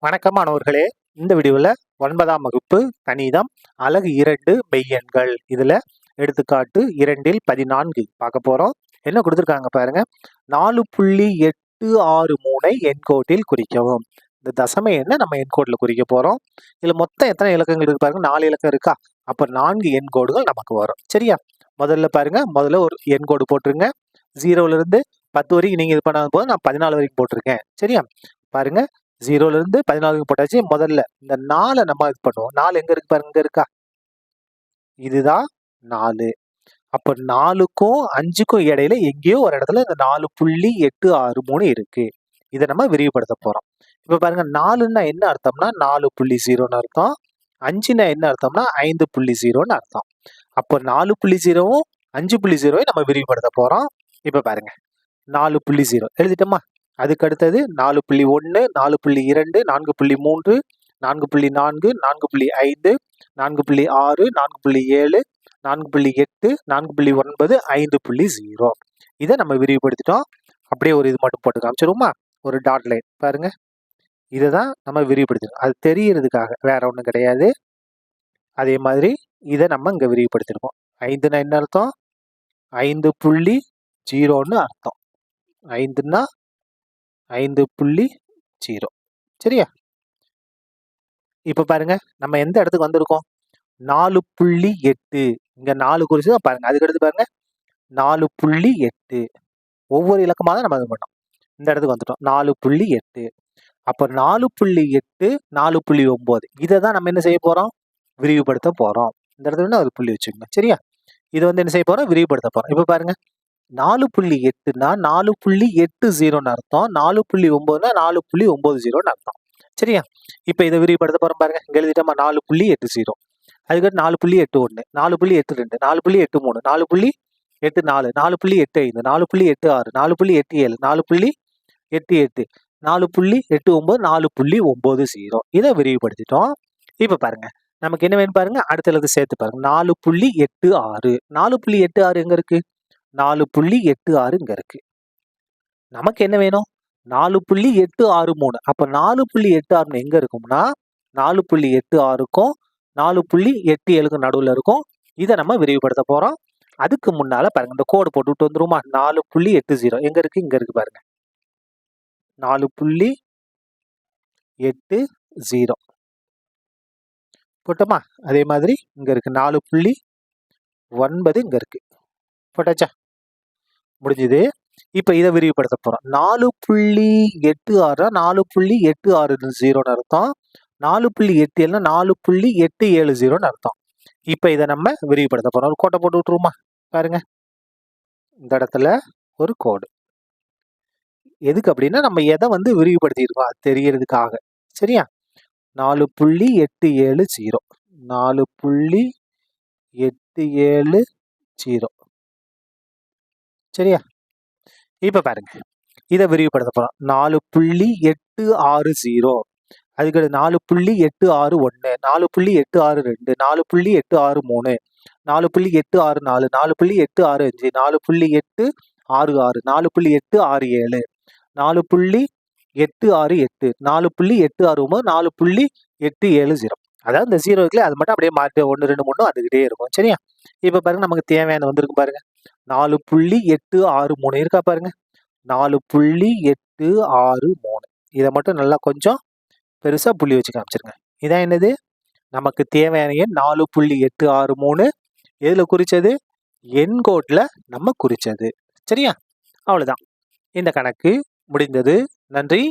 வணக்கம் மாணவர்களே. இந்த வீடியோவில் 9ஆம் வகுப்பு கணிதம் அலகு 2 மெய்யெண்கள் இதில் எடுத்துக்காட்டு 2ல் 14 பார்க்க போகிறோம். என்ன கொடுத்துருக்காங்க பாருங்க. 4.863 எண்கோட்டில் குறிக்கவும். இந்த தசம எண்ணை நம்ம எண்கோட்டில் குறிக்க போகிறோம். இதில் மொத்தம் எத்தனை இலக்கங்கள் இருக்கு பாருங்க. 4 இலக்கம் இருக்கா? அப்போ 4 எண்கோடுகள் நமக்கு வரும். சரியா? முதல்ல பாருங்க, முதல்ல ஒரு எண்கோடு போட்டுருங்க. 0லிருந்து 10 வரைக்கும் நீங்கள் இது பண்ணாத போது நான் 14 வரைக்கும் போட்டிருக்கேன். சரியா? பாருங்க, 0லிருந்து 14 போட்டாச்சு. முதல்ல இந்த 4 நம்ம இது பண்ணுவோம். 4 எங்க இருக்கு பாருங்க, இங்க இருக்கா? இதுதான் 4. அப்ப 4க்கும் 5க்கும் இடையில எங்கேயோ ஒரு இடத்துல இந்த 4.863 இருக்கு. இதை நம்ம விரிவுபடுத்த போறோம். இப்ப பாருங்க, 4ன்னா என்ன அர்த்தம்னா 4.0ன்னு அர்த்தம். 5ன்னா என்ன அர்த்தம்னா 5.0ன்னு அர்த்தம். அப்போ 4.0வும் 5.0 நம்ம விரிவுபடுத்த போறோம். இப்ப பாருங்க, 4.0 எழுதிட்டோமா? அதுக்கு அடுத்தது 4.1, 4.2, 4.3, 4.4, 4.5, 4.6, 4.7, 4.8, 4.9, 5.0. இதை நம்ம விரிவுபடுத்திட்டோம். அப்படியே ஒரு இது மட்டும் போட்டு காமிச்சிருவோமா? ஒரு டாட் லைன் பாருங்க. இதை தான் நம்ம விரிவுபடுத்திருக்கோம். அது தெரியறதுக்காக, வேற ஒன்றும் கிடையாது. அதே மாதிரி இதை நம்ம இங்கே விரிவுபடுத்திருக்கோம். 5ன்னா என்ன அர்த்தம்? 5.0ன்னு அர்த்தம். 5ன்னா 5.0. சரியா? இப்ப பாருங்க, நம்ம எந்த இடத்துக்கு வந்திருக்கோம்? 4.8. இங்க 4 குறிச்சு தான் பாருங்க. அதுக்கு அடுத்து பாருங்க 4.8. ஒவ்வொரு இலக்கமா தான் நம்ம இது பண்ணோம். இந்த இடத்துக்கு வந்துட்டோம். 4.8. அப்ப 4.8, 4.9 இதை தான் நம்ம என்ன செய்ய போறோம்? விரிவுபடுத்த போறோம். இந்த இடத்துல ஒரு புள்ளி வச்சுக்கோங்க. சரியா? இது வந்து என்ன செய்ய போறோம்? விரிவுபடுத்த போறோம். இப்ப பாருங்க, 4.8ன்னா 4.80ன்னு அர்த்தம். 4.9ன்னா 4.90ன்னு அர்த்தம். சரியா? இப்ப இதை விரிவுபடுத்த போறோம் பாருங்க. இங்க எழுதிட்டோமா? 4.80. அதுக்கடுத்து 4.81, 4.82, 4.83, 4.84, 4.85, 4.86, 4.87, 4.88, 4.89, 4.90. இதை விரிவுபடுத்திட்டோம். இப்ப பாருங்க, நமக்கு என்ன வேணும் பாருங்க. அடுத்த இலக்கு சேர்த்து பாருங்க. 4.86. 4.86 எங்க இருக்கு? 4.86 இங்க இருக்கு. நமக்கு என்ன வேணும்? 4.863. அப்ப 4.86 எங்க இருக்கும்னா 4.86க்கும் 4.87க்கும் நடுவுல இருக்கும். இதை நம்ம விரிவுபடுத்த போறோம். அதுக்கு முன்னால பாருங்க, இந்த கோடு போட்டு விட்டு வந்துருமா? 4.80 எங்க இருக்கு? இங்க இருக்கு பாருங்க. 4.80 போட்டோமா? அதே மாதிரி இங்க இருக்கு 4.9 இங்க இருக்கு. போட்டாச்சா? முடிஞ்சது. இப்ப இதை விரிவுபடுத்த போறோம். 4.86 4.860ன்னு அர்த்தம். 4.87 4.870ன்னு அர்த்தம். இப்ப இதை நம்ம விரிவுபடுத்த போறோம். ஒரு கோட்டை போட்டு விட்டுருவோமா? பாருங்க, இந்த இடத்துல ஒரு கோடு. எதுக்கு அப்படின்னா நம்ம எதை வந்து விரிவுபடுத்தியிருக்கோம் அது தெரியறதுக்காக. சரியா? 4.870 4.870. சரியா? இப்ப பாருங்க, இதை விரிவுபடுத்த போறோம். 4.860. அதுக்கு 4.861, 4.862, 4.863, 4.864, 4.865, 4.866, 4.867, 4.868, 4.869, 4.870. அதாவது இந்த 0 இருக்குல்ல, அது மட்டும் அப்படியே மாற்றி 1 2 3 வந்துகிட்டே இருக்கும். சரியா? இப்ப பாருங்க, நமக்கு தேவையான வந்திருக்கு பாருங்க. 4.863 இருக்கா பாருங்க. 4.863. இதை மட்டும் நல்லா கொஞ்சம் பெருசா புள்ளி வச்சு காமிச்சிருங்க. இதான் என்னது? நமக்கு தேவையான எண் 4.863. எதுல குறிச்சது? எண்கோட்ல நம்ம குறிச்சது. சரியா? அவ்வளவுதான். இந்த கணக்கு முடிந்தது. நன்றி.